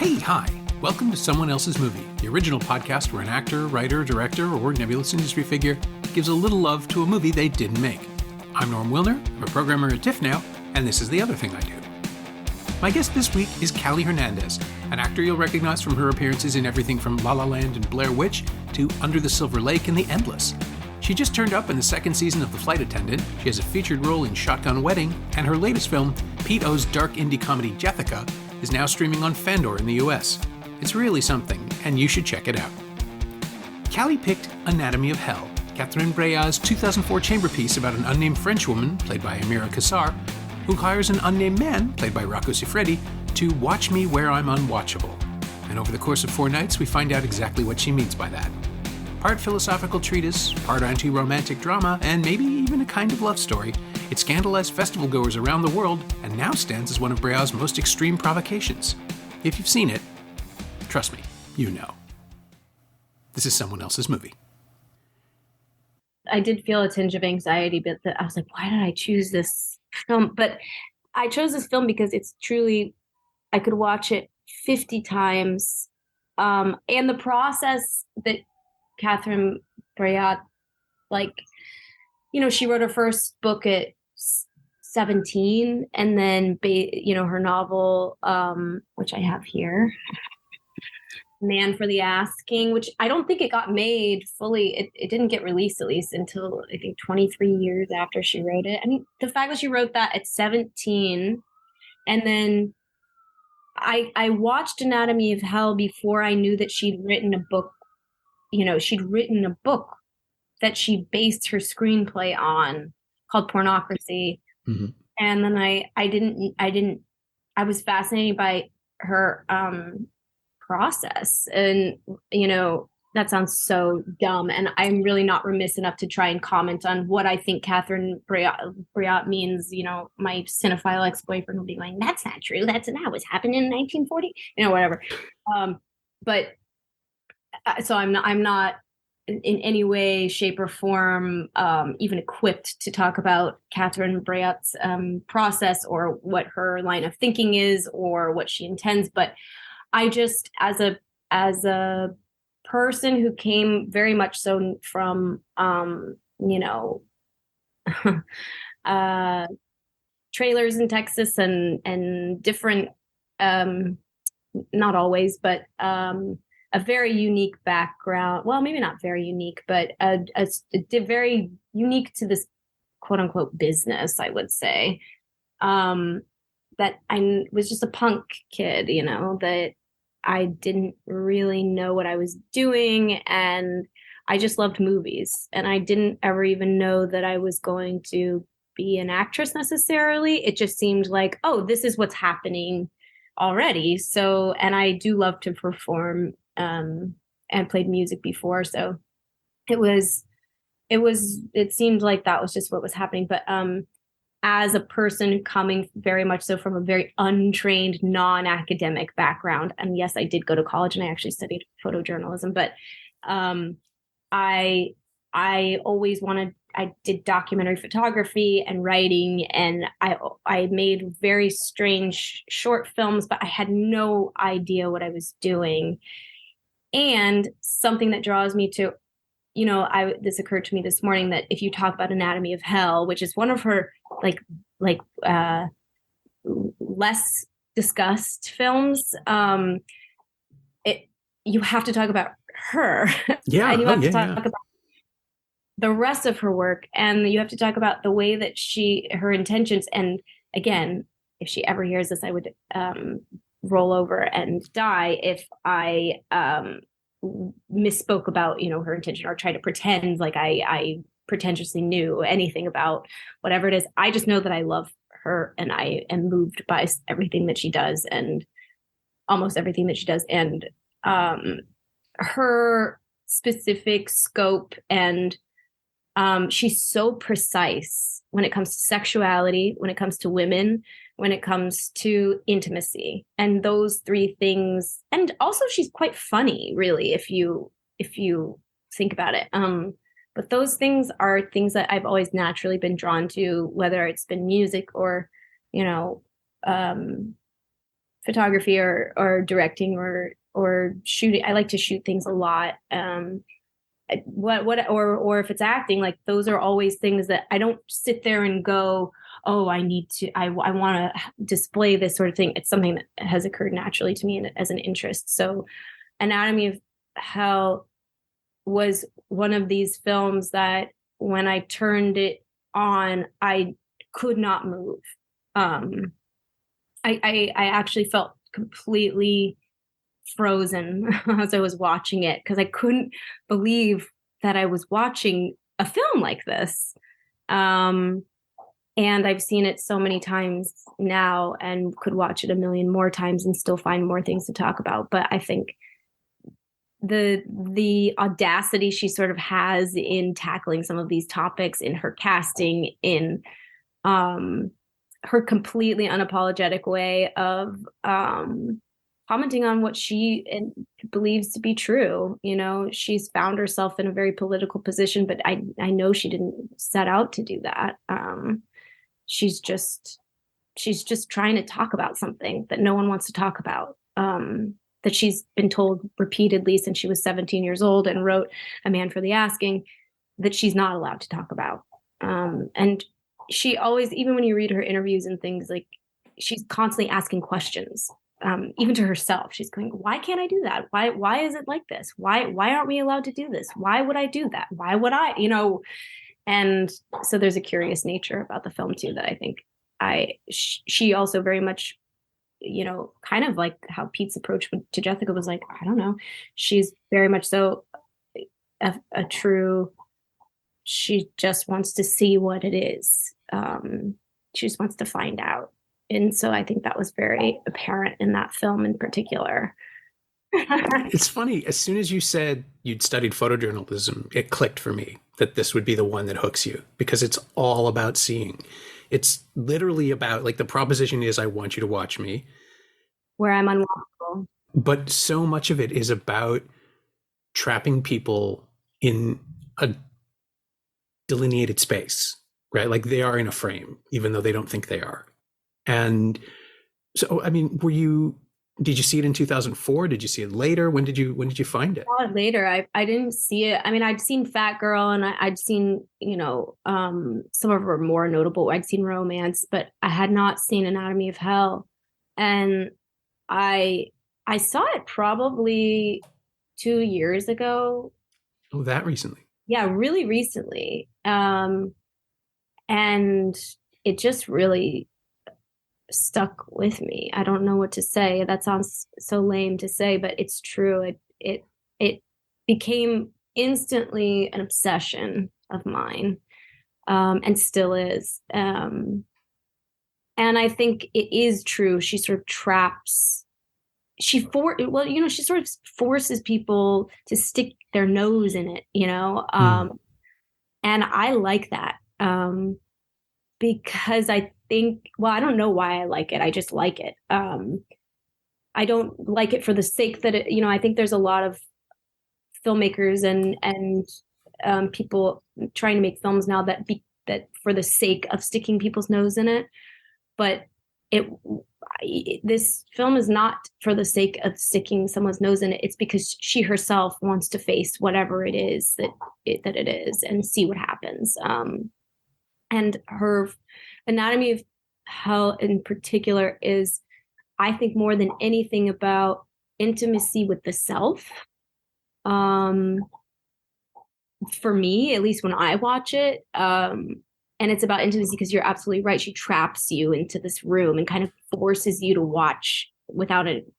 Hey, hi. Welcome to Someone Else's Movie, the original podcast where an actor, writer, director, or nebulous industry figure gives a little love to a movie they didn't make. I'm Norm Wilner, I'm a programmer at TIFF now, and this is the other thing I do. My guest this week is Callie Hernandez, an actor you'll recognize from her appearances in everything from La La Land and Blair Witch to Under the Silver Lake and The Endless. She just turned up in the second season of The Flight Attendant, she has a featured role in Shotgun Wedding, and her latest film, Pete O's dark indie comedy Jethica, is now streaming on Fandor in the US. It's really something, and you should check it out. Callie picked Anatomy of Hell, Catherine Breillat's 2004 chamber piece about an unnamed French woman, played by Amira Casar, who hires an unnamed man, played by Rocco Siffredi, to watch me where I'm unwatchable. And over the course of 4 nights, we find out exactly what she means by that. Part philosophical treatise, part anti-romantic drama, and maybe even a kind of love story, it scandalized festival goers around the world and now stands as one of Breillat's most extreme provocations. If you've seen it, trust me, you know. This is Someone Else's Movie. I did feel a tinge of anxiety, but I was like, why did I choose this film? But I chose this film because it's truly, I could watch it 50 times. And the process that Catherine Breillat, she wrote her first book at 17, and then, her novel, which I have here, Man for the Asking, which I don't think it got made fully. It didn't get released, at least, until I think 23 years after she wrote it. I mean, the fact that she wrote that at 17, and then I watched Anatomy of Hell before I knew that she'd written a book. She'd written a book that she based her screenplay on called Pornocracy. Mm-hmm. And then I was fascinated by her process. And, that sounds so dumb. And I'm really not remiss enough to try and comment on what I think Catherine Breillat means. My cinephile ex-boyfriend will be going, that's not true. That was happening in 1940, whatever. So I'm not in any way, shape, or form even equipped to talk about Catherine Breillat's process or what her line of thinking is or what she intends. But I just, as a person who came very much so from, trailers in Texas and different, not always, but a very unique background. Well, maybe not very unique, but very unique to this quote unquote business, I would say. That I was just a punk kid, that I didn't really know what I was doing. And I just loved movies. And I didn't ever even know that I was going to be an actress necessarily. It just seemed like, oh, this is what's happening already. So, and I do love to perform and played music before. So it seemed like that was just what was happening. But as a person coming very much so from a very untrained, non-academic background, and yes, I did go to college and I actually studied photojournalism, but I always I did documentary photography and writing, and I made very strange short films, but I had no idea what I was doing. And something that draws me to, this occurred to me this morning, that if you talk about Anatomy of Hell, which is one of her less discussed films, you have to talk about her. Yeah. And you have to talk about the rest of her work, and you have to talk about the way that her intentions. And again, if she ever hears this, I would roll over and die if I misspoke about her intention or try to pretend like I pretentiously knew anything about whatever it is. I just know that I love her and I am moved by everything that she does, and almost everything that she does, and her specific scope, and she's so precise when it comes to sexuality, when it comes to women, when it comes to intimacy, and those 3 things. And also she's quite funny, really, if you think about it. But those things are things that I've always naturally been drawn to, whether it's been music or, photography or directing or shooting. I like to shoot things a lot. Or if it's acting, like those are always things that I don't sit there and go, oh, I want to display this sort of thing. It's something that has occurred naturally to me as an interest. So Anatomy of Hell was one of these films that when I turned it on, I could not move. I actually felt completely frozen as I was watching it because I couldn't believe that I was watching a film like this. And I've seen it so many times now and could watch it a million more times and still find more things to talk about. But I think the audacity she sort of has in tackling some of these topics, in her casting, in her completely unapologetic way of commenting on what she believes to be true. You know, she's found herself in a very political position, but I know she didn't set out to do that. She's just trying to talk about something that no one wants to talk about. That she's been told repeatedly since she was 17 years old and wrote A Man for the Asking, that she's not allowed to talk about. And she always, even when you read her interviews and things, like she's constantly asking questions, even to herself. She's going, why can't I do that? Why is it like this? Why aren't we allowed to do this? Why would I do that? Why would I, and so there's a curious nature about the film too, that I think she also very much, kind of like how Pete's approach to Jethica was like, I don't know. She's very much so a true, she just wants to see what it is. She just wants to find out. And so I think that was very apparent in that film in particular. It's funny. As soon as you said you'd studied photojournalism, it clicked for me that this would be the one that hooks you, because it's all about seeing. It's literally about, like, the proposition is, I want you to watch me. Where I'm unwatchable. But so much of it is about trapping people in a delineated space, right? Like they are in a frame, even though they don't think they are. And so, I mean, did you see it in 2004? Did you see it later? When did you find it? Later. I didn't see it. I mean, I'd seen Fat Girl and I'd seen, some of her more notable, I'd seen Romance, but I had not seen Anatomy of Hell. And I saw it probably 2 years ago. Oh, that recently? Yeah, really recently. And it just really stuck with me. I don't know what to say. That sounds so lame to say, but it's true. It became instantly an obsession of mine, and still is. And I think it is true. She sort of traps. She sort of forces people to stick their nose in it. And I like that, because I think, well, I don't know why I like it. I just like it. I don't like it for the sake that it, I think there's a lot of filmmakers and people trying to make films now that for the sake of sticking people's nose in it. But this film is not for the sake of sticking someone's nose in it. It's because she herself wants to face whatever it is that it is and see what happens. And her Anatomy of Hell in particular is, I think, more than anything about intimacy with the self. For me, at least when I watch it, and it's about intimacy because you're absolutely right. She traps you into this room and kind of forces you to watch without it.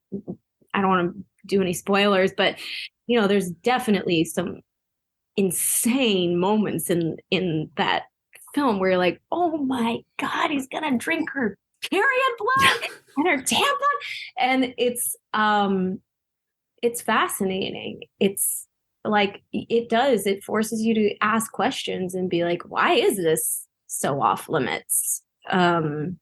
I don't want to do any spoilers, but there's definitely some insane moments in that film where you're like, oh my God, he's gonna drink her period blood and her tampon. And it's fascinating. It's like, it forces you to ask questions and be like, why is this so off limits? And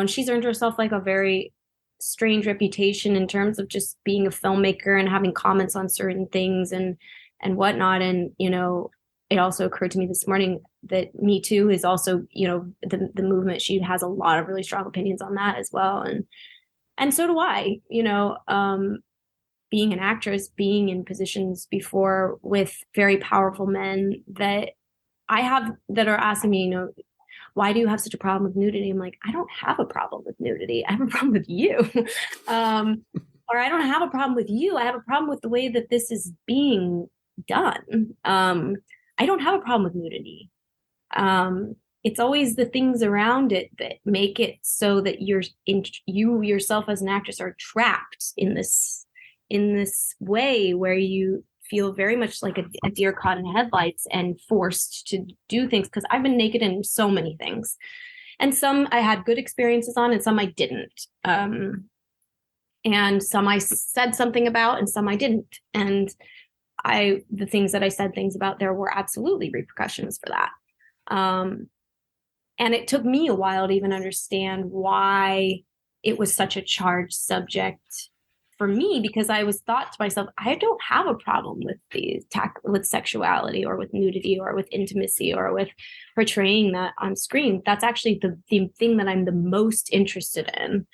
she's earned herself like a very strange reputation in terms of just being a filmmaker and having comments on certain things and whatnot. And it also occurred to me this morning that Me Too is also, the movement. She has a lot of really strong opinions on that as well. And And so do I, being an actress, being in positions before with very powerful men that are asking me, why do you have such a problem with nudity? I'm like, I don't have a problem with nudity. I have a problem with you. Or I don't have a problem with you. I have a problem with the way that this is being done. I don't have a problem with nudity. It's always the things around it that make it so that you yourself as an actress are trapped in this way where you feel very much like a deer caught in headlights and forced to do things. Because I've been naked in so many things, and some I had good experiences on and some I didn't. And some I said something about and some I didn't. And the things that I said things about, there were absolutely repercussions for that. And it took me a while to even understand why it was such a charged subject for me, because I was thought to myself, I don't have a problem with sexuality or with nudity or with intimacy or with portraying that on screen. That's actually the thing that I'm the most interested in,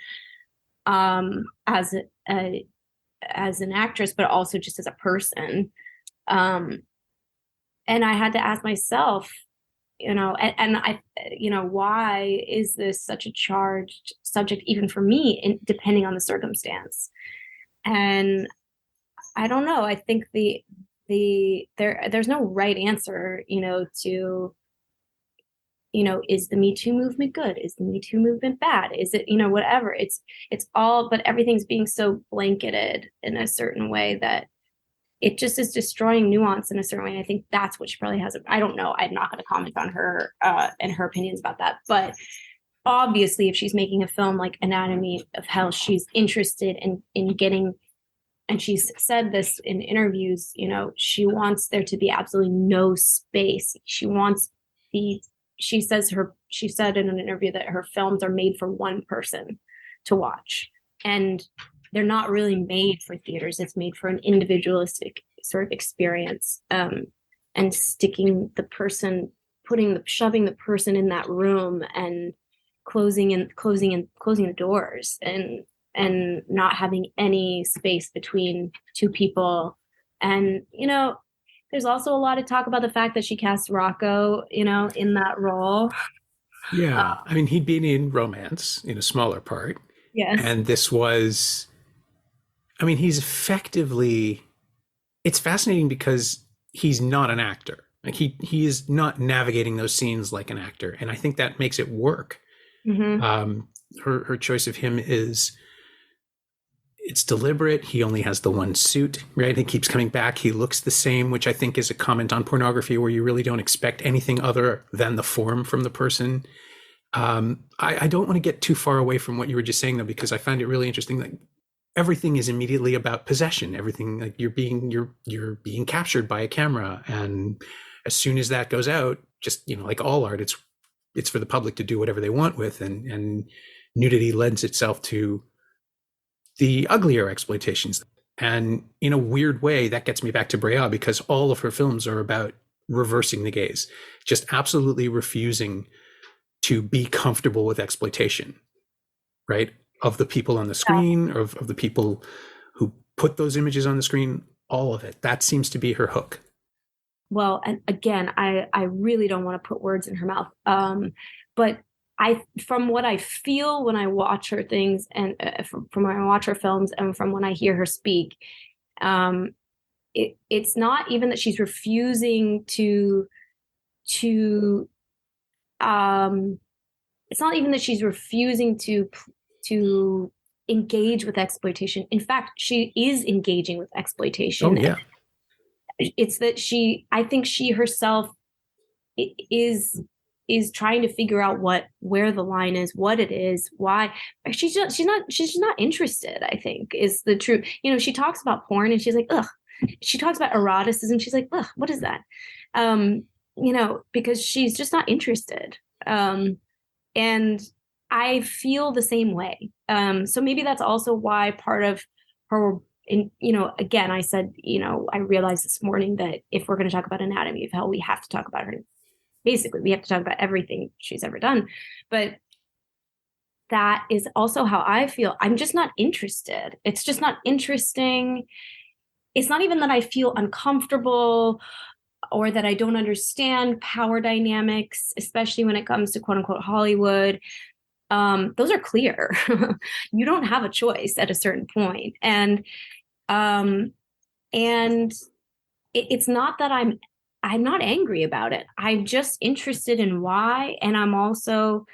as an actress, but also just as a person. And I had to ask myself, why is this such a charged subject, even for me, depending on the circumstance? And I don't know. I think there's no right answer, to, is the Me Too movement good? Is the Me Too movement bad? Is it, whatever? It's all, but everything's being so blanketed in a certain way that it just is destroying nuance in a certain way. And I think that's what she probably has. I don't know. I'm not going to comment on her and her opinions about that. But obviously, if she's making a film like Anatomy of Hell, she's interested in getting, and she's said this in interviews, she wants there to be absolutely no space. She said in an interview that her films are made for one person to watch. And they're not really made for theaters. It's made for an individualistic sort of experience, and sticking the person, shoving the person in that room and closing the doors and not having any space between two people. And, there's also a lot of talk about the fact that she cast Rocco, in that role. Yeah. I mean, he'd been in Romance in a smaller part. Yes. And this was, he's effectively, it's fascinating because he's not an actor. Like he is not navigating those scenes like an actor. And I think that makes it work. Mm-hmm. Her choice of him it's deliberate. He only has the one suit, right? He keeps coming back. He looks the same, which I think is a comment on pornography where you really don't expect anything other than the form from the person. I don't want to get too far away from what you were just saying, though, because I find it really interesting. Like, everything is immediately about possession. Everything, like, you're being captured by a camera, and as soon as that goes out, just like all art, it's for the public to do whatever they want with, and nudity lends itself to the uglier exploitations. And in a weird way, that gets me back to Breillat, because all of her films are about reversing the gaze, just absolutely refusing to be comfortable with exploitation, right? Of the people on the screen, or of the people who put those images on the screen, all of it. That seems to be her hook. Well, and again, I really don't want to put words in her mouth. But from what I feel when I watch her things, and from when I watch her films, and from when I hear her speak, it's not even that she's refusing to it's not even that she's refusing to engage with exploitation. In fact, she is engaging with exploitation. Oh, yeah. It's that I think she herself is trying to figure out where the line is, what it is, why. She's not interested, I think, is the truth. She talks about porn and she's like, ugh. She talks about eroticism. She's like, ugh, what is that? Because she's just not interested. And I feel the same way. So maybe that's also why part of her, again, I said, I realized this morning that if we're going to talk about Anatomy of Hell, we have to talk about her. Basically, we have to talk about everything she's ever done. But that is also how I feel. I'm just not interested. It's just not interesting. It's not even that I feel uncomfortable or that I don't understand power dynamics, especially when it comes to quote unquote Hollywood. Those are clear. You don't have a choice at a certain point. And it's not that I'm not angry about it. I'm just interested in why. And I'm also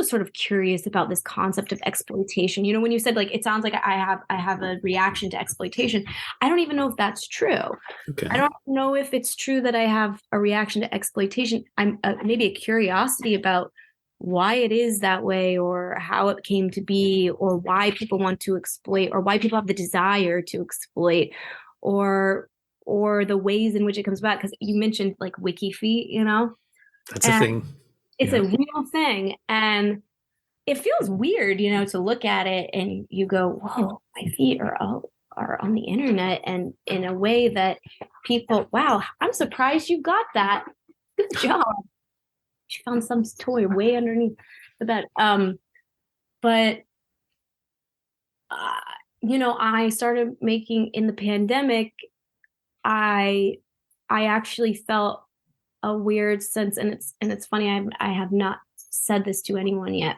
sort of curious about this concept of exploitation. When you said, like, it sounds like I have a reaction to exploitation. I don't even know if that's true. Okay. I don't know if it's true that I have a reaction to exploitation. I'm maybe a curiosity about why it is that way, or how it came to be, or why people want to exploit, or why people have the desire to exploit, or the ways in which it comes about. Because you mentioned like wiki feet, That's a thing. It's a real thing. And it feels weird, to look at it and you go, whoa, my feet are on the internet, and in a way that people, wow, I'm surprised you got that. Good job. She found some toy way underneath the bed. But I started making, in the pandemic, I actually felt a weird sense, and it's funny, I have not said this to anyone yet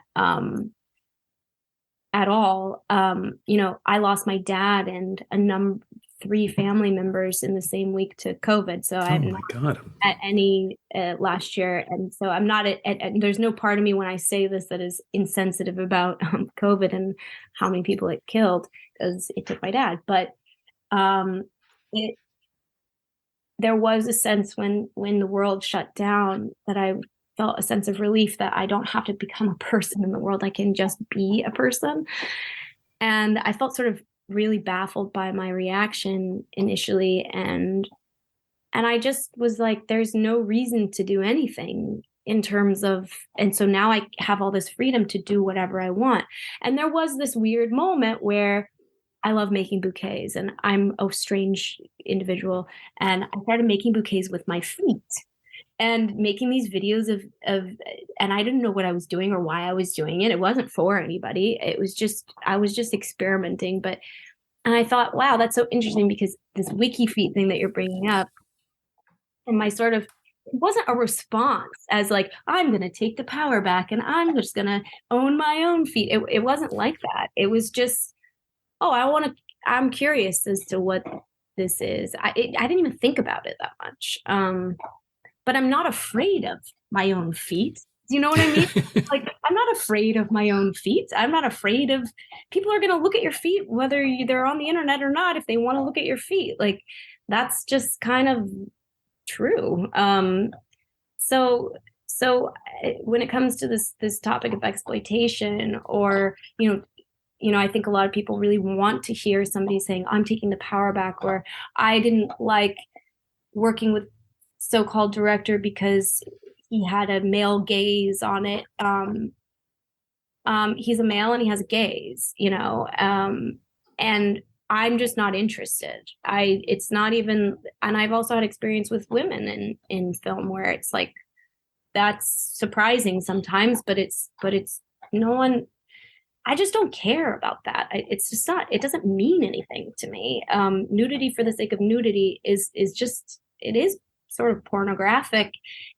at all. I lost my dad and 3 family members in the same week to COVID. So I'm not at any last year, and so I'm not and there's no part of me when I say this that is insensitive about COVID and how many people it killed, because it took my dad. But there was a sense when the world shut down that I felt a sense of relief that I don't have to become a person in the world. I can just be a person. And I felt sort of really baffled by my reaction initially. And I just was like, there's no reason to do anything in terms of, and so now I have all this freedom to do whatever I want. And there was this weird moment where I love making bouquets, and I'm a strange individual. And I started making bouquets with my feet and making these videos of, and I didn't know what I was doing or why I was doing it. It wasn't for anybody. It was just, I was just experimenting. And I thought, wow, that's so interesting, because this wiki feet thing that you're bringing up, and my sort of, it wasn't a response as like, I'm going to take the power back and I'm just going to own my own feet. It wasn't like that. It was just, I'm curious as to what this is. I didn't even think about it that much. But I'm not afraid of my own feet. Do you know what I mean? Like, I'm not afraid of my own feet. I'm not afraid of, people are going to look at your feet, whether they're on the internet or not, if they want to look at your feet. Like, that's just kind of true. So when it comes to this topic of exploitation, or, I think a lot of people really want to hear somebody saying, I'm taking the power back, or I didn't like working with so-called director because he had a male gaze on it. He's a male and he has a gaze, and I'm just not interested. It's not even, and I've also had experience with women in film where it's like, that's surprising sometimes, but it's no one, I just don't care about that. It's just not, it doesn't mean anything to me. Nudity for the sake of nudity is just, it is sort of pornographic,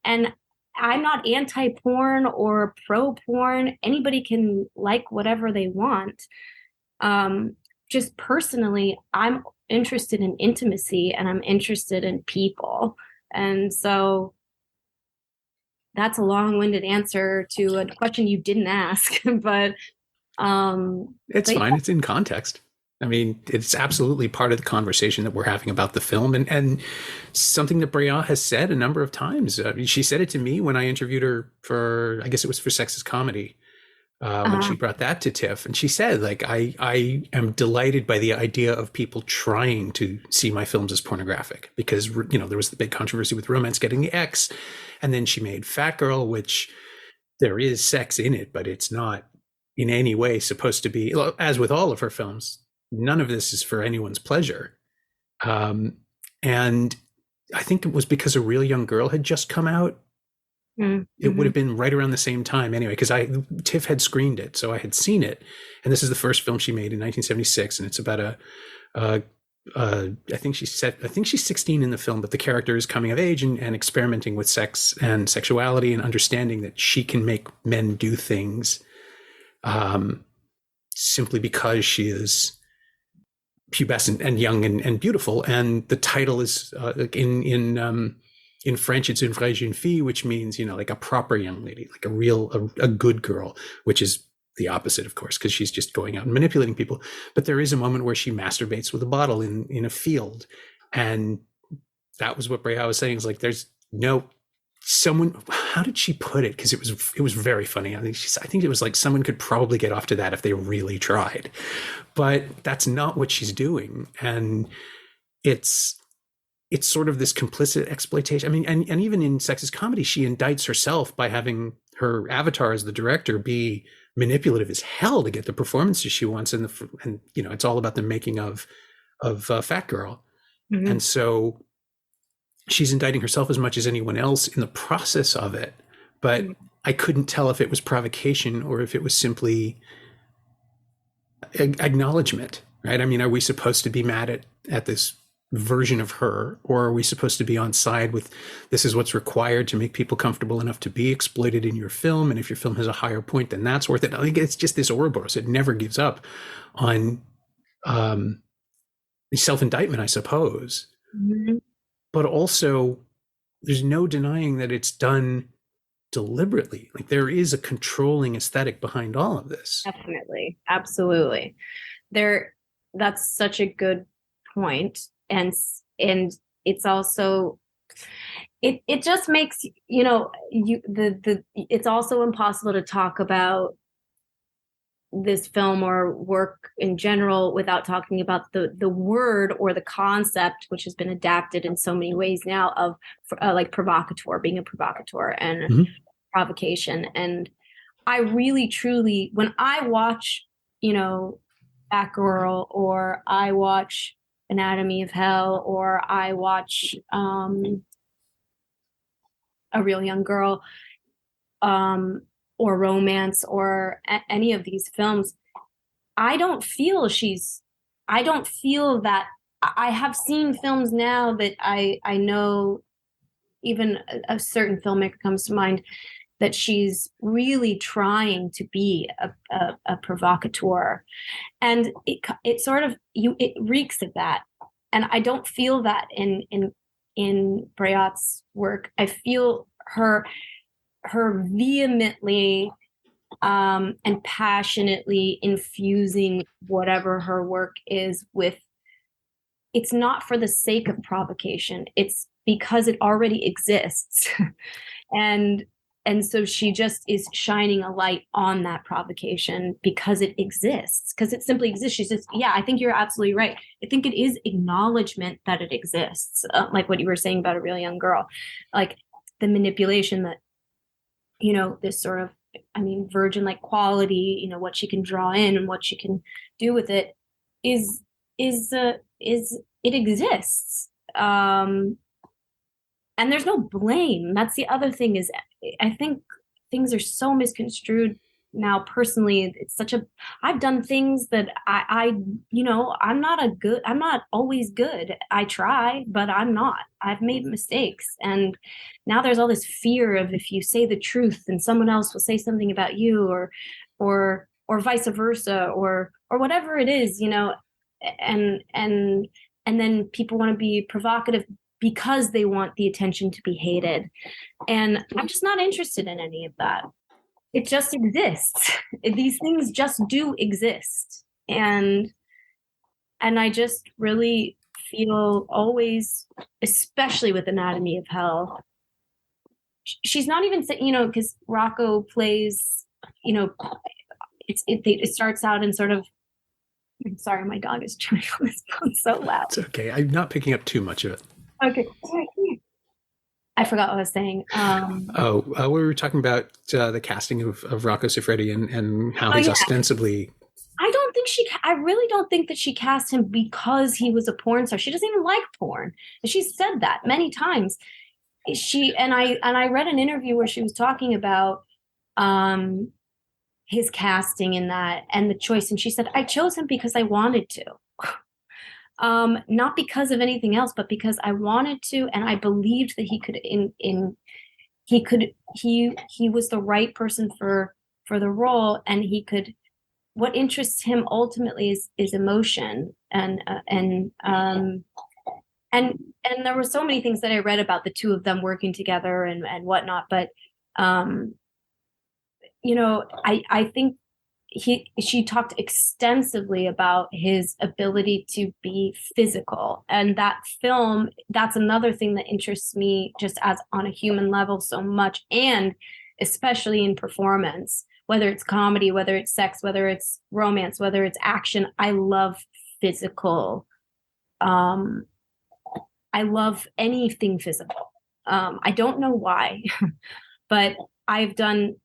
and I'm not anti-porn or pro-porn. Anybody can like whatever they want. Just personally, I'm interested in intimacy and I'm interested in people. And so that's a long-winded answer to a question you didn't ask, but it's fine. It's in context. I mean, it's absolutely part of the conversation that we're having about the film, and something that Breillat has said a number of times. She said it to me when I interviewed her for, I guess it was for Sexist Comedy, when she brought that to TIFF. And she said, like, I am delighted by the idea of people trying to see my films as pornographic, because, there was the big controversy with Romance getting the X, and then she made Fat Girl, which there is sex in it, but it's not in any way supposed to be, as with all of her films. None of this is for anyone's pleasure. And I think it was because a real young girl had just come out Mm-hmm. It would have been right around the same time anyway, because TIFF had screened it, so I had seen it. And this is the first film she made in 1976, and it's about I think she's 16 in the film, but the character is coming of age and experimenting with sex and sexuality and understanding that she can make men do things simply because she is pubescent and young and beautiful. And the title is in French, it's une vraie jeune fille, which means, like a proper young lady, like a good girl, which is the opposite, of course, because she's just going out and manipulating people. But there is a moment where she masturbates with a bottle in a field. And that was what Breillat was saying, is like, there's no someone, how did she put it? Because it was very funny. I think it was like someone could probably get off to that if they really tried. But that's not what she's doing. And it's sort of this complicit exploitation. I mean, and even in sexist comedy, she indicts herself by having her avatar as the director be manipulative as hell to get the performances she wants. And it's all about the making of Fat Girl. Mm-hmm. And so she's indicting herself as much as anyone else in the process of it. But I couldn't tell if it was provocation or if it was simply acknowledgement, right? I mean, are we supposed to be mad at this version of her, or are we supposed to be on side with, this is what's required to make people comfortable enough to be exploited in your film, and if your film has a higher point, then that's worth it. I think it's just this Ouroboros. It never gives up on self-indictment, I suppose. Mm-hmm. But also, there's no denying that it's done deliberately. Like, there is a controlling aesthetic behind all of this. Definitely. Absolutely. That's such a good point. And it's also, it just makes, it's also impossible to talk about this film or work in general without talking about the word or the concept, which has been adapted in so many ways now, of like provocateur, being a provocateur, and mm-hmm. provocation. And I really, truly, when I watch, Batgirl, or I watch Anatomy of Hell, or I watch A Real Young Girl, or Romance, or any of these films, I don't feel that. I have seen films now that I know, even a certain filmmaker comes to mind, that she's really trying to be a provocateur, and it sort of it reeks of that. And I don't feel that in Breillat's work. I feel her vehemently and passionately infusing whatever her work is with. It's not for the sake of provocation. It's because it already exists. And so she just is shining a light on that provocation because it exists, because it simply exists. She says, yeah, I think you're absolutely right. I think it is acknowledgement that it exists. Like what you were saying about A Real Young Girl, like the manipulation that, this sort of, virgin-like quality, what she can draw in and what she can do with it is it exists. And there's no blame. That's the other thing, is I think things are so misconstrued now. Personally, I've done things that I'm not always good. I try, but I'm not. I've made mistakes. And now there's all this fear of, if you say the truth, then someone else will say something about you, or vice versa, or whatever it is, and then people want to be provocative because they want the attention to be hated. And I'm just not interested in any of that. It just exists. These things just do exist. And I just really feel always, especially with Anatomy of Hell, she's not even, because Rocco plays, it starts out in sort of, I'm sorry, my dog is trying to on his phone so loud. It's okay. I'm not picking up too much of it. Okay. I forgot what I was saying. We were talking about the casting of Rocco Siffredi and how he's ostensibly. I really don't think that she cast him because he was a porn star. She doesn't even like porn. And she's said that many times. I read an interview where she was talking about his casting in that and the choice, and she said, I chose him because I wanted to. Not because of anything else, but because I wanted to, and I believed that he was the right person for the role, and what interests him ultimately is emotion, and there were so many things that I read about the two of them working together and whatnot, but I think she talked extensively about his ability to be physical, and that film, that's another thing that interests me just as on a human level so much, and especially in performance, whether it's comedy, whether it's sex, whether it's romance, whether it's action. I love physical. I love anything physical. I don't know why, but I've done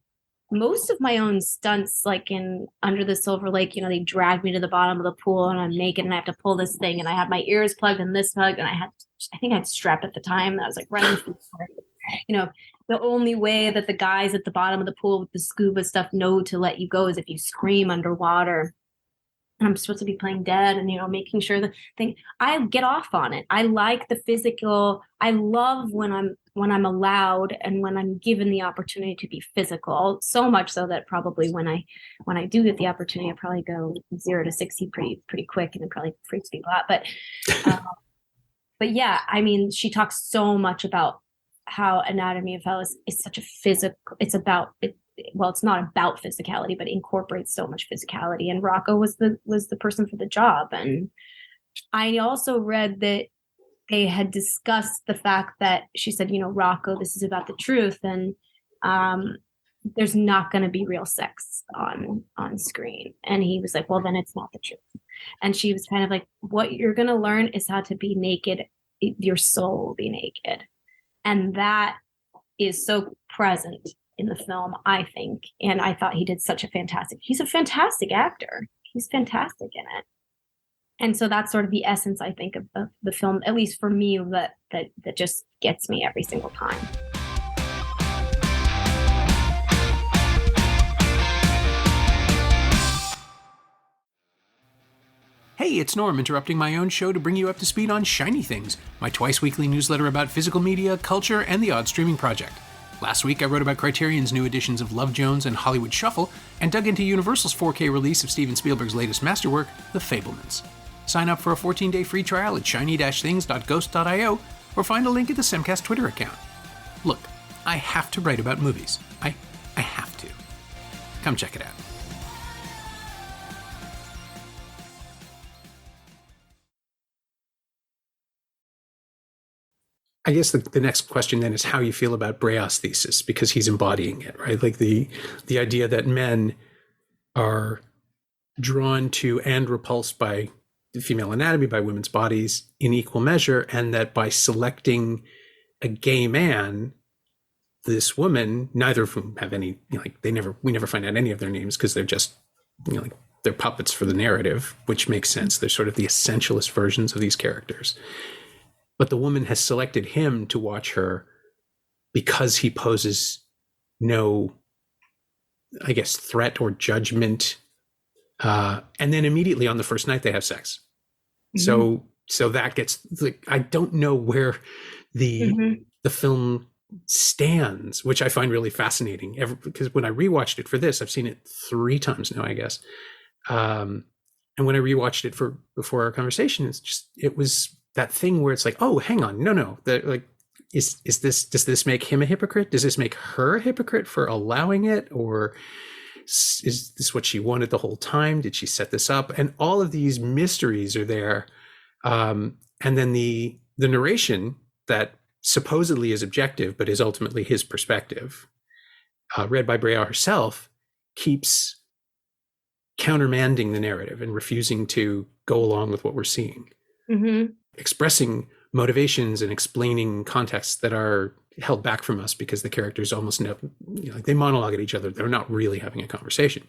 most of my own stunts, like in Under the Silver Lake. They dragged me to the bottom of the pool and I'm naked and I have to pull this thing and I have my ears plugged and this plugged, and I think I had strep at the time. And I was like running through the only way that the guys at the bottom of the pool with the scuba stuff know to let you go is if you scream underwater. And I'm supposed to be playing dead and, making sure the thing, I get off on it. I like the physical. I love when I'm allowed and when I'm given the opportunity to be physical, so much so that probably when I do get the opportunity, I probably go 0 to 60 pretty quick, and it probably freaks people out. But yeah, I mean, she talks so much about how Anatomy of Hell is such a physical, it's about it. Well, it's not about physicality, but incorporates so much physicality. And Rocco was the person for the job. And I also read that they had discussed the fact that she said, Rocco, this is about the truth, and there's not going to be real sex on screen. And he was like, well, then it's not the truth. And she was kind of like, what you're going to learn is how to be naked. Your soul will be naked. And that is so present in the film, I think. And I thought he's a fantastic actor. He's fantastic in it. And so that's sort of the essence, I think, of the film, at least for me, that just gets me every single time. Hey, it's Norm, interrupting my own show to bring you up to speed on Shiny Things, my twice-weekly newsletter about physical media, culture, and the odd streaming project. Last week, I wrote about Criterion's new editions of Love Jones and Hollywood Shuffle, and dug into Universal's 4K release of Steven Spielberg's latest masterwork, The Fabelmans. Sign up for a 14-day free trial at shiny-things.ghost.io, or find a link at the Semcast Twitter account. Look, I have to write about movies. I have to. Come check it out. I guess the next question then is how you feel about Breillat's thesis, because he's embodying it, right? Like the idea that men are drawn to and repulsed by the female anatomy, by women's bodies in equal measure, and that by selecting a gay man, this woman, neither of whom have any, we never find out any of their names because they're just, they're puppets for the narrative, which makes sense. They're sort of the essentialist versions of these characters. But the woman has selected him to watch her because he poses no, I guess, threat or judgment. And then immediately on the first night, they have sex. Mm-hmm. So that gets, I don't know where the film stands, which I find really fascinating. Because when I rewatched it for this, I've seen it 3 times now, I guess. And when I rewatched it before our conversation, it was that thing where it's like, oh, hang on, no, does this make him a hypocrite? Does this make her a hypocrite for allowing it? Or is this what she wanted the whole time? Did she set this up? And all of these mysteries are there. And then the narration that supposedly is objective, but is ultimately his perspective, read by Breillat herself, keeps countermanding the narrative and refusing to go along with what we're seeing. Mm-hmm. Expressing motivations and explaining contexts that are held back from us because the characters almost they monologue at each other. They're not really having a conversation.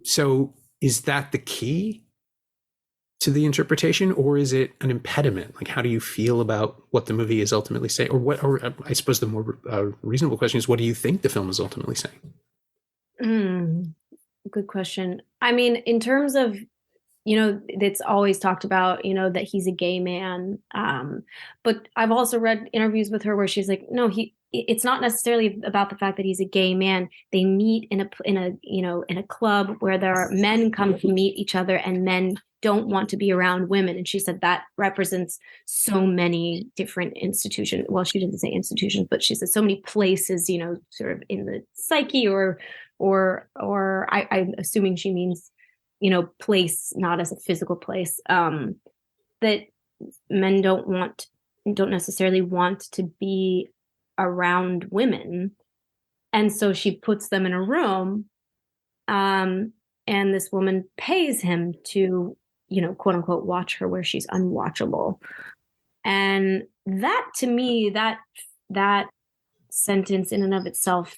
So is that the key? to the interpretation, or is it an impediment? Like, how do you feel about what the movie is ultimately saying? Or I suppose the more reasonable question is, what do you think the film is ultimately saying? Good question. I mean, in terms of, it's always talked about, that he's a gay man. But I've also read interviews with her where she's like, no, it's not necessarily about the fact that he's a gay man. They meet in a club where there are men come to meet each other, and men don't want to be around women. And she said that represents so many different institutions. Well, she didn't say institutions, but she said so many places, sort of in the psyche, or I'm assuming she means, place, not as a physical place, that men don't necessarily want to be around women. And so she puts them in a room, and this woman pays him to, quote unquote, watch her where she's unwatchable. And that, to me, that sentence in and of itself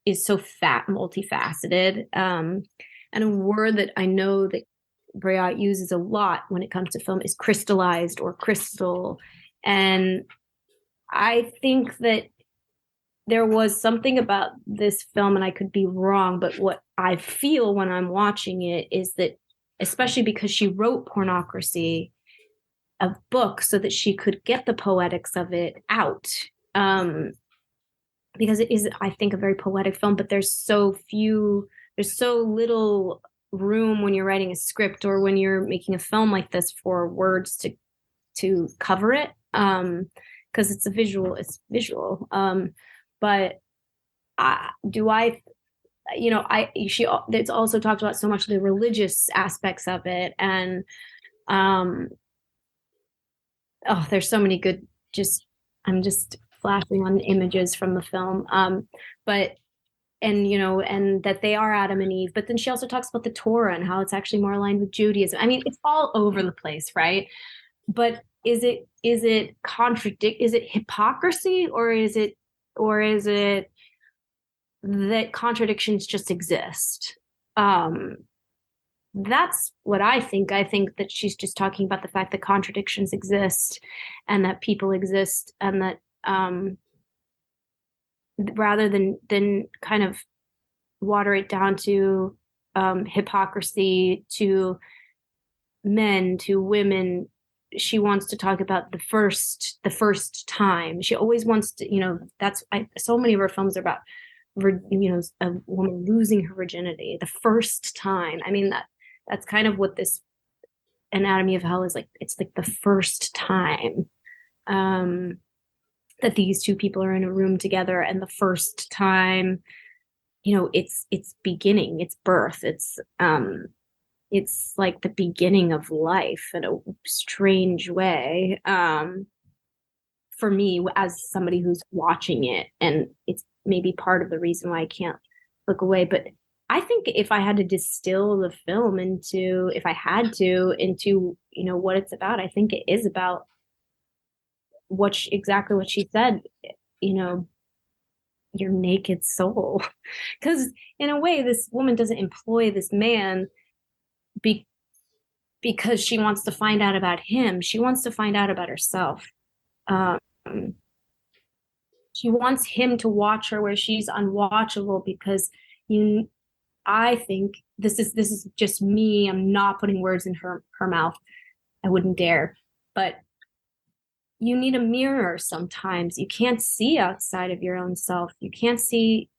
is so multifaceted. And a word that I know that Breillat uses a lot when it comes to film is crystallized or crystal. And I think that there was something about this film, and I could be wrong, but what I feel when I'm watching it is that, especially because she wrote Pornocracy, a book, so that she could get the poetics of it out. Because it is, I think, a very poetic film, but there's so little room when you're writing a script or when you're making a film like this for words to cover it. Because it's visual. But it's also talked about so much of the religious aspects of it. And, there's so many good, I'm just flashing on images from the film. And that they are Adam and Eve, but then she also talks about the Torah and how it's actually more aligned with Judaism. I mean, it's all over the place, right? But is it hypocrisy, or is it that contradictions just exist? That's what I think. I think that she's just talking about the fact that contradictions exist and that people exist, and that rather than kind of water it down to hypocrisy, to men, to women, she wants to talk about the first time. She always wants to, so many of her films are about, a woman losing her virginity the first time. I mean, that's kind of what this Anatomy of Hell is like. It's like the first time that these two people are in a room together, and the first time, it's beginning, it's birth, it's like the beginning of life in a strange way, for me, as somebody who's watching it. And it's maybe part of the reason why I can't look away. But I think if I had to distill the film into what it's about, I think it is about exactly what she said, your naked soul. Because in a way, this woman doesn't employ this man because she wants to find out about him. She wants to find out about herself. She wants him to watch her where she's unwatchable, because I think this is just me. I'm not putting words in her mouth. I wouldn't dare. But you need a mirror sometimes. You can't see outside of your own self. You can't see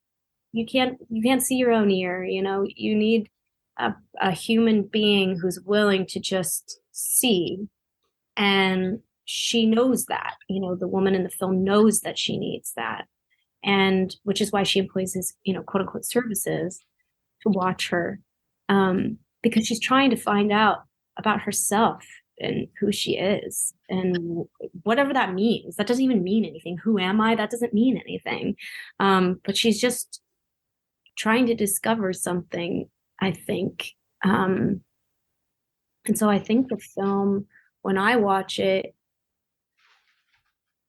your own ear. You need a human being who's willing to just see. And she knows that, the woman in the film knows that she needs that. And which is why she employs his, quote unquote, services to watch her, because she's trying to find out about herself and who she is, and whatever that means. That doesn't even mean anything. Who am I? That doesn't mean anything. But she's just trying to discover something, I think. And so I think the film, when I watch it,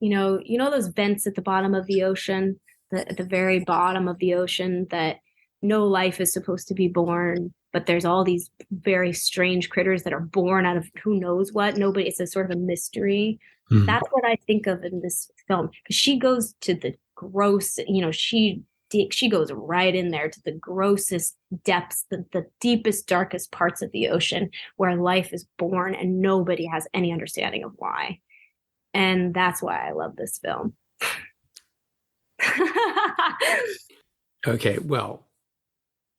those vents at the bottom of the ocean, at the very bottom of the ocean, that no life is supposed to be born, but there's all these very strange critters that are born out of who knows what. Nobody, it's a sort of a mystery. Mm. That's what I think of in this film. She goes to the gross, she goes right in there to the grossest depths, the deepest, darkest parts of the ocean where life is born and nobody has any understanding of why. And that's why I love this film. Okay, well,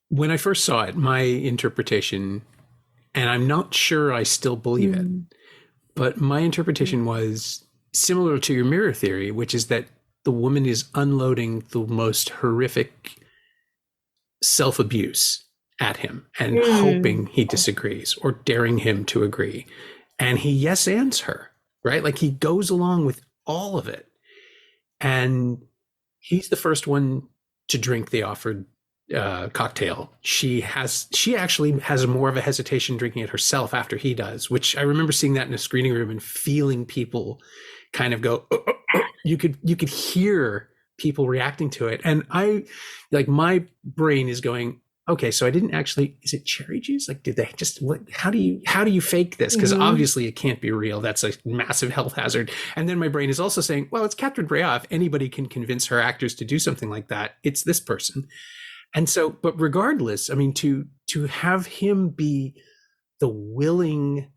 when I first saw it, my interpretation, and I'm not sure I still believe it, but my interpretation was similar to your mirror theory, which is that the woman is unloading the most horrific self-abuse at him and hoping he disagrees or daring him to agree. And he yes-ands her, right? Like he goes along with all of it. And he's the first one to drink the offered cocktail. She actually has more of a hesitation drinking it herself after he does, which I remember seeing that in a screening room and feeling people kind of go, oh, oh, oh. You could hear people reacting to it. And my brain is going, okay, so I didn't actually, is it cherry juice? Like, did they just, how do you fake this? Because obviously it can't be real. That's a massive health hazard. And then my brain is also saying, well, it's Catherine Breillat. If anybody can convince her actors to do something like that, it's this person. And so, but regardless, I mean, to have him be the willing,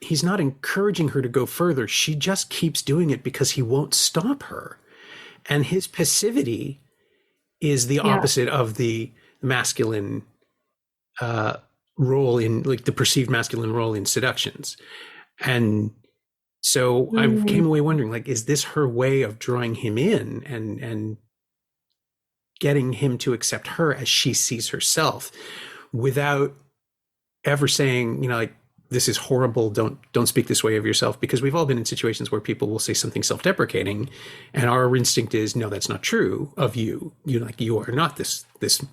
he's not encouraging her to go further. She just keeps doing it because he won't stop her. And his passivity is the opposite of the masculine role in, like, the perceived masculine role in seductions. And so I came away wondering, like, is this her way of drawing him in and getting him to accept her as she sees herself without ever saying, like, this is horrible, don't speak this way of yourself? Because we've all been in situations where people will say something self-deprecating and our instinct is, no, that's not true of you. You are not this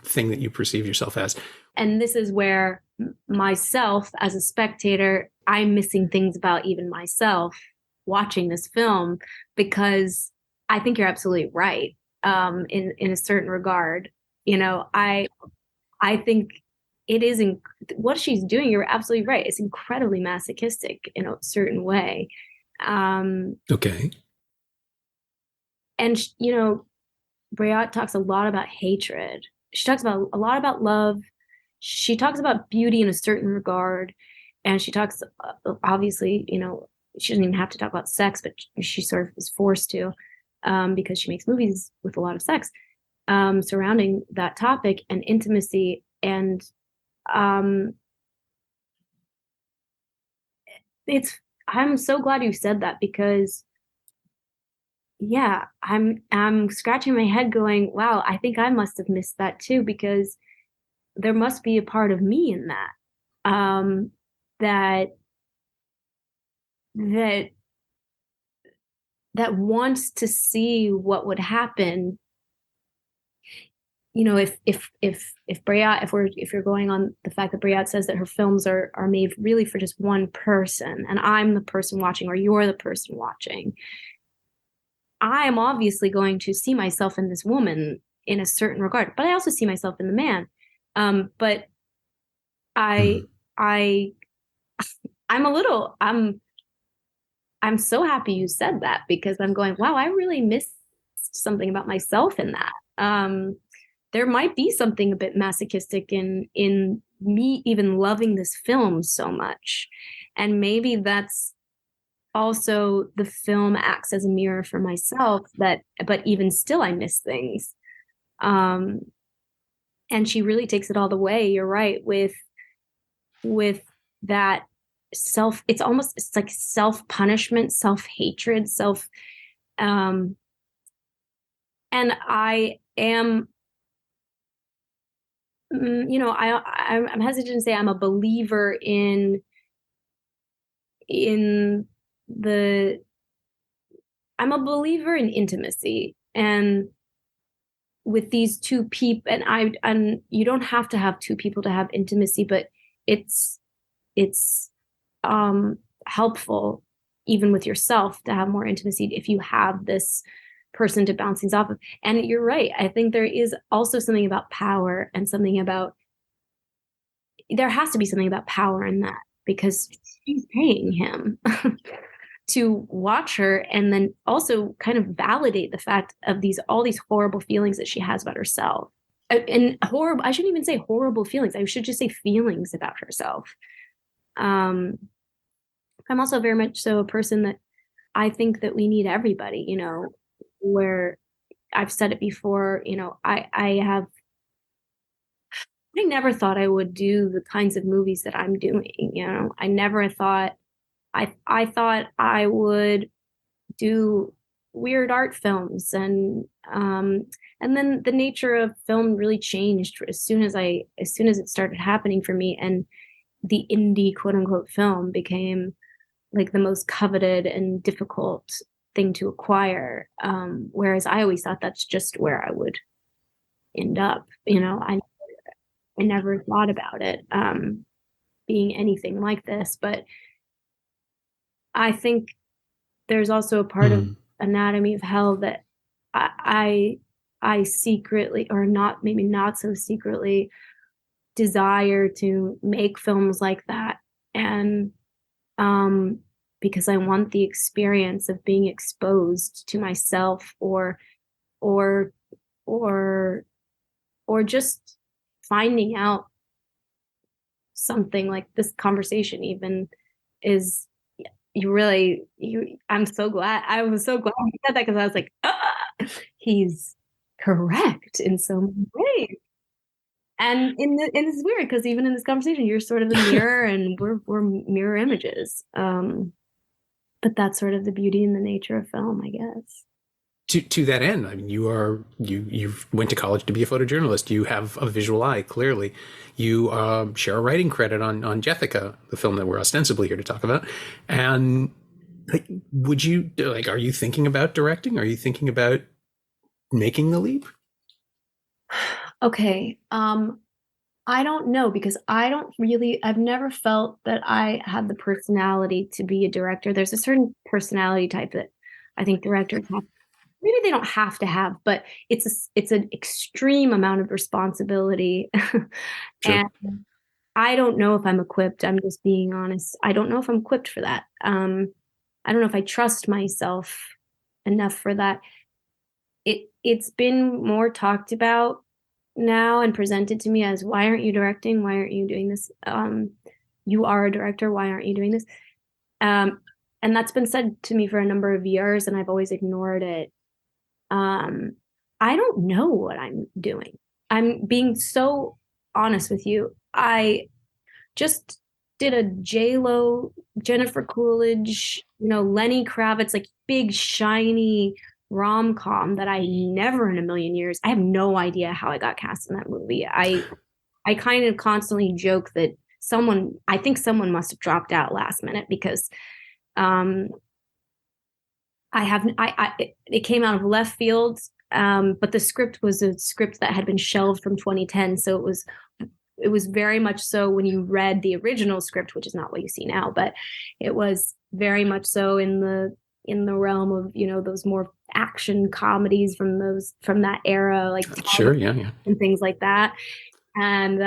thing that you perceive yourself as. And this is where myself as a spectator, I'm missing things about even myself watching this film, because I think you're absolutely right. In a certain regard, I think it is what she's doing. You're absolutely right. It's incredibly masochistic in a certain way. Okay. And Breillat talks a lot about hatred. She talks about a lot about love. She talks about beauty in a certain regard, and she talks obviously, she doesn't even have to talk about sex, but she sort of is forced to, because she makes movies with a lot of sex surrounding that topic and intimacy. And I'm so glad you said that, because I'm scratching my head going, wow, I think I must have missed that too, because there must be a part of me in that that wants to see what would happen. If Breillat, if you're going on the fact that Breillat says that her films are made really for just one person, and I'm the person watching, or you're the person watching, I am obviously going to see myself in this woman in a certain regard, but I also see myself in the man. But I'm so happy you said that, because I'm going, wow, I really missed something about myself in that. There might be something a bit masochistic in me even loving this film so much. And maybe that's also, the film acts as a mirror for myself, but even still I miss things. And she really takes it all the way. You're right, with that it's like self-punishment, self-hatred, and I am, I'm hesitant to say I'm a believer I'm a believer in intimacy, and with these two people, and you don't have to have two people to have intimacy, but it's helpful even with yourself to have more intimacy if you have this person to bounce things off of. And you're right. I think there is also something about power and there has to be something about power in that, because she's paying him to watch her and then also kind of validate the fact of all these horrible feelings that she has about herself. And horrible, I shouldn't even say horrible feelings. I should just say feelings about herself. I'm also very much so a person that I think that we need everybody, where I've said it before, I never thought I would do the kinds of movies that I'm doing. I never thought, I thought I would do weird art films, and then the nature of film really changed as soon as it started happening for me, and the indie quote unquote film became like the most coveted and difficult thing to acquire. Whereas I always thought that's just where I would end up. I never thought about it being anything like this, but I think there's also a part of Anatomy of Hell that I secretly, or not, maybe not so secretly, desire to make films like that. And because I want the experience of being exposed to myself or just finding out something like this conversation even is I'm so glad. I was so glad you said that, because I was like, he's correct in so many ways. And it's weird because even in this conversation, you're sort of the mirror and we're mirror images. But that's sort of the beauty and the nature of film, I guess. To that end, I mean, you went to college to be a photojournalist. You have a visual eye, clearly. You share a writing credit on Jethica, the film that we're ostensibly here to talk about. And are you thinking about directing? Are you thinking about making the leap? Okay. I don't know, because I've never felt that I had the personality to be a director. There's a certain personality type that I think directors have. Maybe they don't have to have, but it's an extreme amount of responsibility. Sure. And I don't know if I'm equipped. I'm just being honest. I don't know if I'm equipped for that. I don't know if I trust myself enough for that. It's been more talked about now and presented to me as, why aren't you directing? Why aren't you doing this? You are a director. Why aren't you doing this? And that's been said to me for a number of years, and I've always ignored it. I don't know what I'm doing. I'm being so honest with you. I just did a J-Lo, Jennifer Coolidge, Lenny Kravitz, like big, shiny rom-com that I never in a million years, I have no idea how I got cast in that movie. I kind of constantly joke that I think someone must have dropped out last minute, because it came out of left field, but the script was a script that had been shelved from 2010. So it was very much so when you read the original script, which is not what you see now, but it was very much so in the realm of, those more action comedies from that era, like sure, yeah, and things like that. And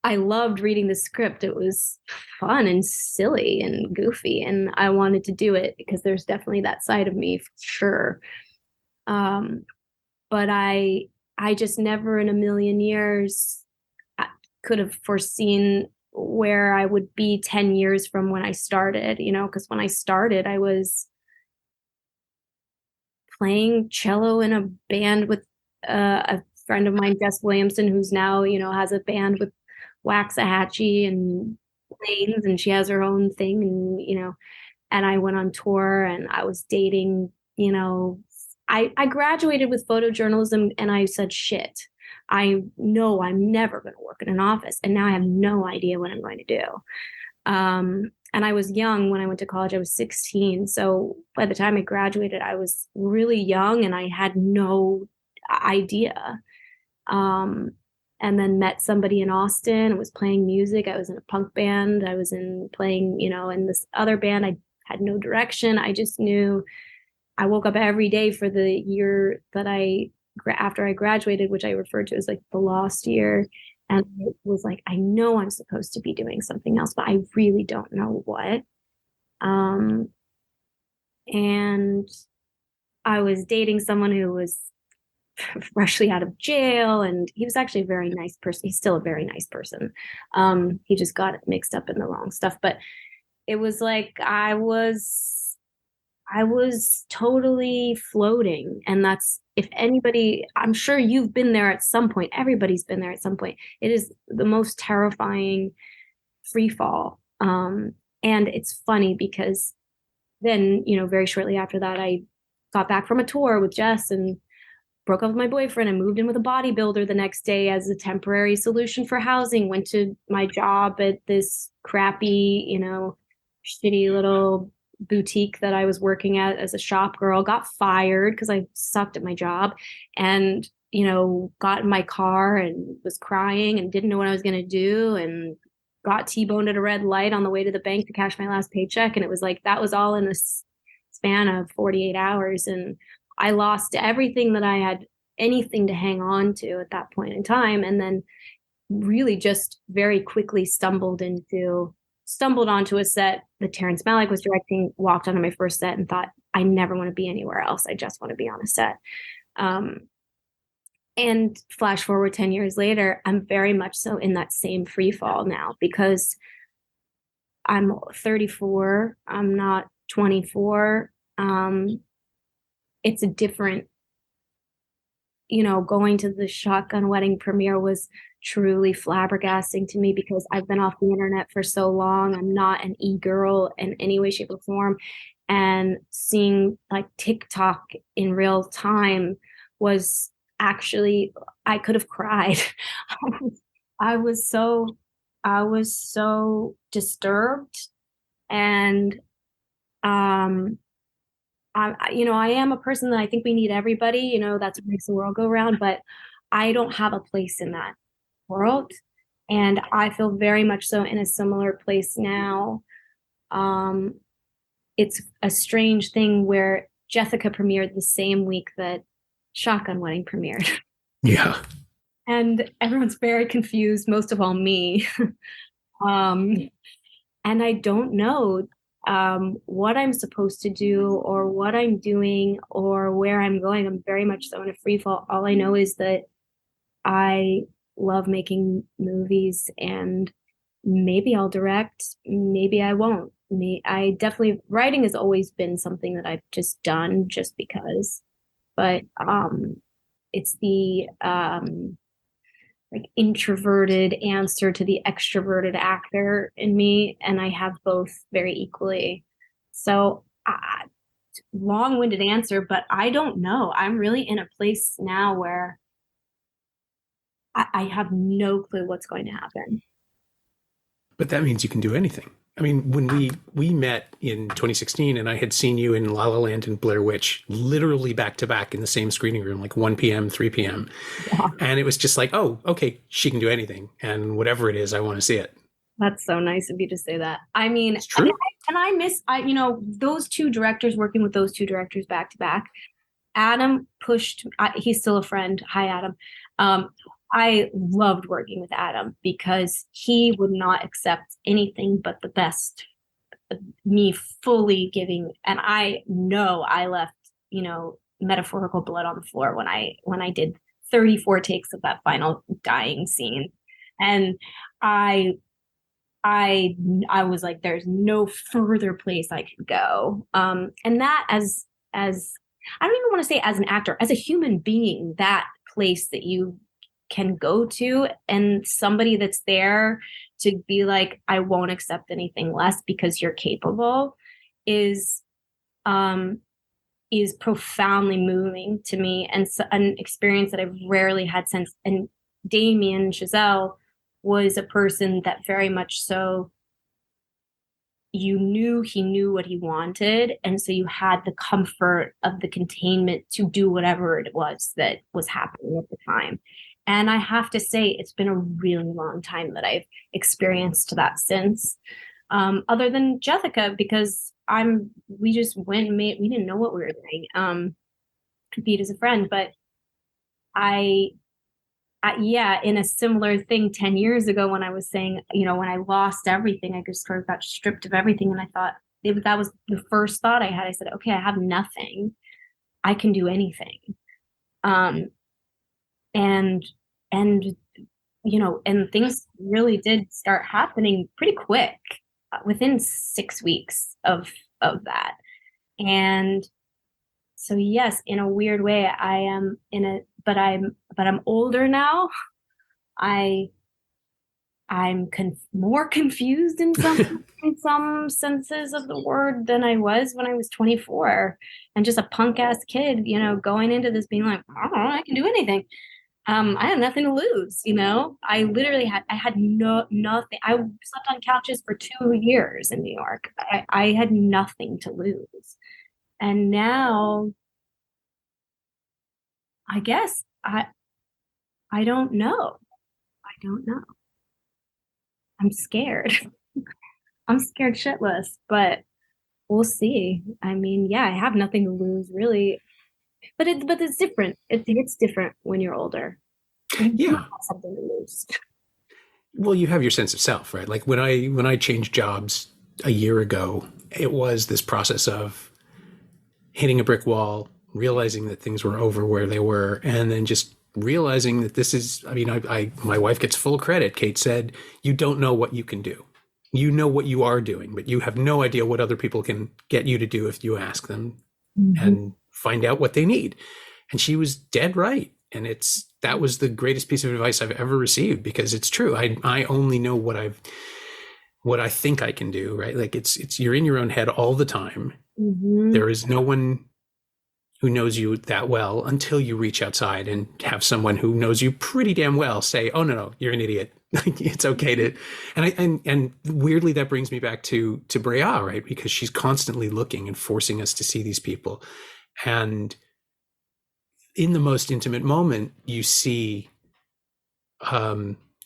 I loved reading the script. It was fun and silly and goofy, and I wanted to do it because there's definitely that side of me for sure. But I just never in a million years could have foreseen where I would be 10 years from when I started, because when I started, I was playing cello in a band with a friend of mine, Jess Williamson, who's now, has a band with Waxahachie and Planes, and she has her own thing, and and I went on tour, and I was dating, I graduated with photojournalism, and I said, shit, I know I'm never going to work in an office, and now I have no idea what I'm going to do. And I was young when I went to college. I was 16, so by the time I graduated, I was really young, and I had no idea. And then met somebody in Austin. I was playing music. I was in a punk band. I was playing, in this other band. I had no direction. I just knew I woke up every day for the year that after I graduated, which I referred to as like the lost year. And it was like, I know I'm supposed to be doing something else, but I really don't know what. And I was dating someone who was freshly out of jail, and he was actually a very nice person. He's still a very nice person. He just got mixed up in the wrong stuff. But it was like I was totally floating. And that's, if anybody, I'm sure you've been there at some point. Everybody's been there at some point. It is the most terrifying free fall. And it's funny because then, very shortly after that, I got back from a tour with Jess and broke up with my boyfriend and moved in with a bodybuilder the next day as a temporary solution for housing. Went to my job at this crappy, shitty little boutique that I was working at as a shop girl, got fired because I sucked at my job, and, got in my car and was crying and didn't know what I was going to do, and got T-boned at a red light on the way to the bank to cash my last paycheck. And it was like, that was all in this span of 48 hours. And I lost everything that I had anything to hang on to at that point in time. And then really just very quickly stumbled onto a set that Terrence Malick was directing, walked onto my first set and thought, I never want to be anywhere else. I just want to be on a set. And flash forward 10 years later, I'm very much so in that same free fall now, because I'm 34. I'm not 24. It's a different, going to the Shotgun Wedding premiere was truly flabbergasting to me, because I've been off the internet for so long. I'm not an e-girl in any way, shape, or form. And seeing like TikTok in real time was actually, I could have cried. I was so disturbed. And I am a person that I think we need everybody, that's what makes the world go round, but I don't have a place in that world. And I feel very much so in a similar place now. It's a strange thing where Jethica premiered the same week that Shotgun Wedding premiered. Yeah. And everyone's very confused, most of all me. And I don't know what I'm supposed to do or what I'm doing or where I'm going. I'm very much so in a free fall. All I know is that I love making movies, and maybe I'll direct, maybe I won't. I definitely, writing has always been something that I've just done just because, but it's the like introverted answer to the extroverted actor in me, and I have both very equally. So long-winded answer, but I don't know. I'm really in a place now where I have no clue what's going to happen. But that means you can do anything. I mean, when we met in 2016, and I had seen you in La La Land and Blair Witch, literally back to back in the same screening room, like 1 p.m., 3 p.m. Yeah. And it was just like, oh, okay, she can do anything. And whatever it is, I want to see it. That's so nice of you to say that. I mean, it's true. I miss, those two directors, working with those two directors back to back. Adam pushed, he's still a friend. Hi, Adam. I loved working with Adam because he would not accept anything but the best, me fully giving. And I know I left, metaphorical blood on the floor when I did 34 takes of that final dying scene. And I was like, there's no further place I could go. And that as I don't even want to say as an actor, as a human being, that place that you can go to, and somebody that's there to be like, I won't accept anything less because you're capable, is profoundly moving to me, and an experience that I've rarely had since. And Damien Chazelle was a person that very much so, he knew what he wanted, and so you had the comfort of the containment to do whatever it was that was happening at the time. And I have to say, it's been a really long time that I've experienced that since, other than Jethica, because we just went and we didn't know what we were doing. Compete as a friend, but yeah, in a similar thing 10 years ago when I was saying, when I lost everything, I just sort of got stripped of everything. And I thought that was the first thought I had. I said, okay, I have nothing. I can do anything. And, and, and things really did start happening pretty quick, within 6 weeks of that. And so yes, in a weird way, I am but I'm older now. I'm more confused in some senses of the word than I was when I was 24 and just a punk ass kid, going into this being like, I don't know, I can do anything. I had nothing to lose, I literally had nothing. I slept on couches for 2 years in New York. I had nothing to lose. And now I guess I don't know. I don't know. I'm scared. I'm scared shitless, but we'll see. I mean, yeah, I have nothing to lose really. But it's different. It's different when you're older. You have something to lose. Well, you have your sense of self, right? Like when I changed jobs a year ago, it was this process of hitting a brick wall, realizing that things were over where they were, and then just realizing that this is, my wife gets full credit. Kate said, you don't know what you can do. You know what you are doing, but you have no idea what other people can get you to do if you ask them and find out what they need. And she was dead right. And that was the greatest piece of advice I've ever received, because it's true. I only know what I think I can do, right? Like it's you're in your own head all the time. There is no one who knows you that well until you reach outside and have someone who knows you pretty damn well say, oh, no, you're an idiot. It's okay to, and weirdly, that brings me back to Breillat, right? Because she's constantly looking and forcing us to see these people. And in the most intimate moment, you see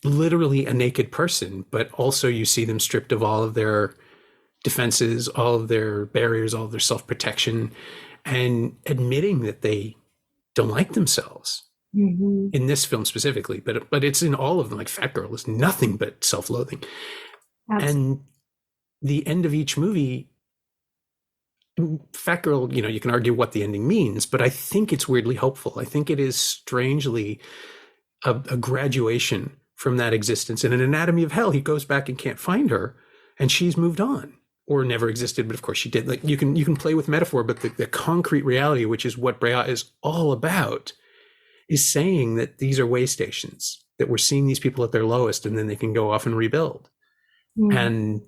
literally a naked person, but also you see them stripped of all of their defenses, all of their barriers, all of their self-protection, and admitting that they don't like themselves. In this film specifically, but it's in all of them. Like Fat Girl is nothing but self-loathing. And the end of each movie, Fat Girl, you can argue what the ending means, but I think it's weirdly hopeful. I think it is strangely a graduation from that existence. In an Anatomy of Hell, he goes back and can't find her, and she's moved on. Or never existed, but of course she did. Like you can play with metaphor, but the concrete reality, which is what Breillat is all about, is saying that these are way stations, that we're seeing these people at their lowest, and then they can go off and rebuild. And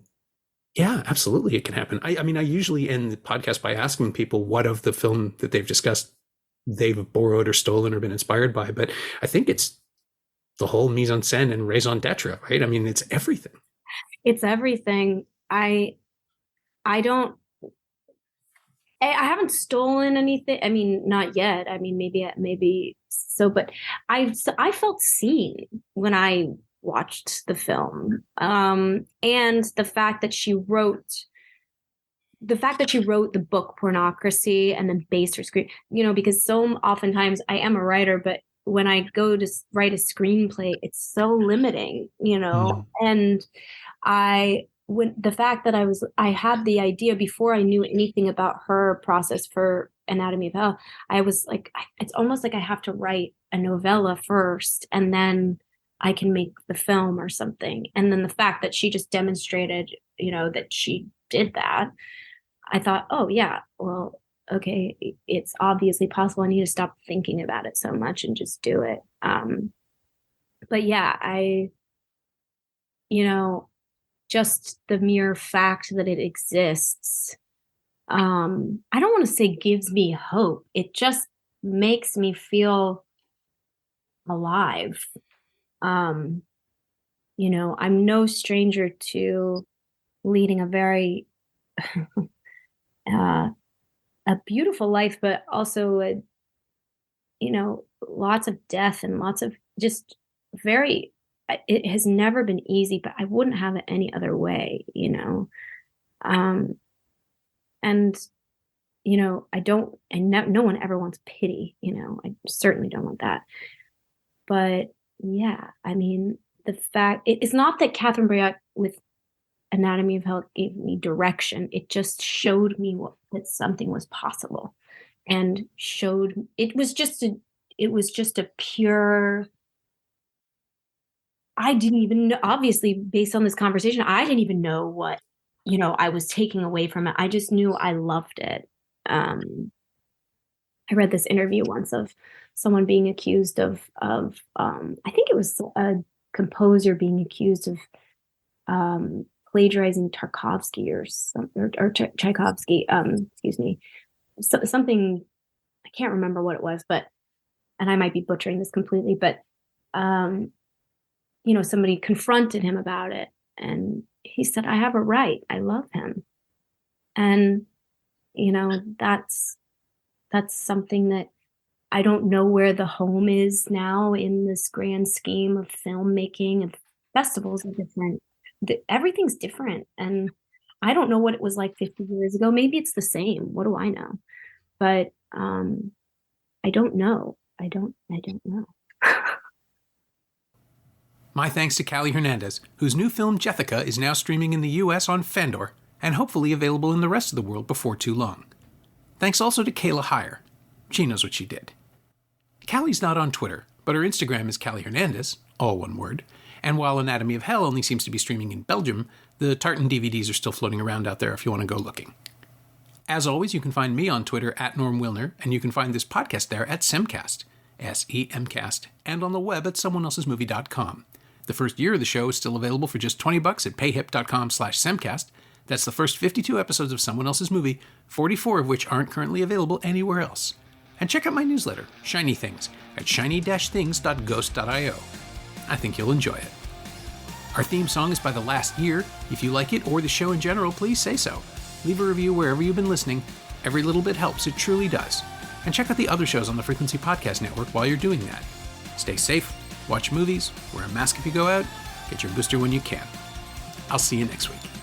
yeah, absolutely, it can happen. I usually end the podcast by asking people what of the film that they've discussed they've borrowed or stolen or been inspired by, but I think it's the whole mise en scène and raison d'etre, right? I mean, it's everything. It's everything. I haven't stolen anything. I mean, not yet. I mean, maybe so, but I felt seen when I watched the film. And the fact that she wrote the book Pornocracy and then based her screen, because so oftentimes I am a writer, but when I go to write a screenplay, it's so limiting, and when the fact that I had the idea before I knew anything about her process for Anatomy of Hell, I was like, it's almost like I have to write a novella first and then I can make the film or something. And then the fact that she just demonstrated, that she did that, I thought, oh yeah, well, okay, it's obviously possible. I need to stop thinking about it so much and just do it. But yeah, just the mere fact that it exists, I don't want to say gives me hope. It just makes me feel alive. I'm no stranger to leading a very a beautiful life, but also lots of death and lots of just it has never been easy, but I wouldn't have it any other way, And, you know, no one ever wants pity, you know, I certainly don't want that. But yeah, I mean, the fact, it's not that Catherine Breillat with Anatomy of Hell gave me direction. It just showed me that something was possible, and showed, it was just a pure, I didn't even know, obviously, based on this conversation, I didn't even know what, you know, I was taking away from it. I just knew I loved it. I read this interview once of someone being accused of I think it was a composer being accused of plagiarizing Tarkovsky or Tchaikovsky, excuse me, something, I can't remember what it was, but, and I might be butchering this completely, but you know, somebody confronted him about it, and he said, I have a right. I love him. And, you know, that's something that I don't know where the home is now in this grand scheme of filmmaking, and festivals are different. Everything's different. And I don't know what it was like 50 years ago. Maybe it's the same. What do I know? But I don't know. I don't know. My thanks to Callie Hernandez, whose new film Jethica is now streaming in the US on Fandor, and hopefully available in the rest of the world before too long. Thanks also to Kayla Heyer. She knows what she did. Callie's not on Twitter, but her Instagram is Callie Hernandez, all one word, and while Anatomy of Hell only seems to be streaming in Belgium, the Tartan DVDs are still floating around out there if you want to go looking. As always, you can find me on Twitter at Norm Wilner, and you can find this podcast there at Semcast, SEMcast, and on the web at someoneelsesmovie.com. The first year of the show is still available for just $20 at payhip.com/Semcast. That's the first 52 episodes of Someone Else's Movie, 44 of which aren't currently available anywhere else. And check out my newsletter, Shiny Things, at shiny-things.ghost.io. I think you'll enjoy it. Our theme song is by The Last Year. If you like it or the show in general, please say so. Leave a review wherever you've been listening. Every little bit helps, it truly does. And check out the other shows on the Frequency Podcast Network while you're doing that. Stay safe, watch movies, wear a mask if you go out, get your booster when you can. I'll see you next week.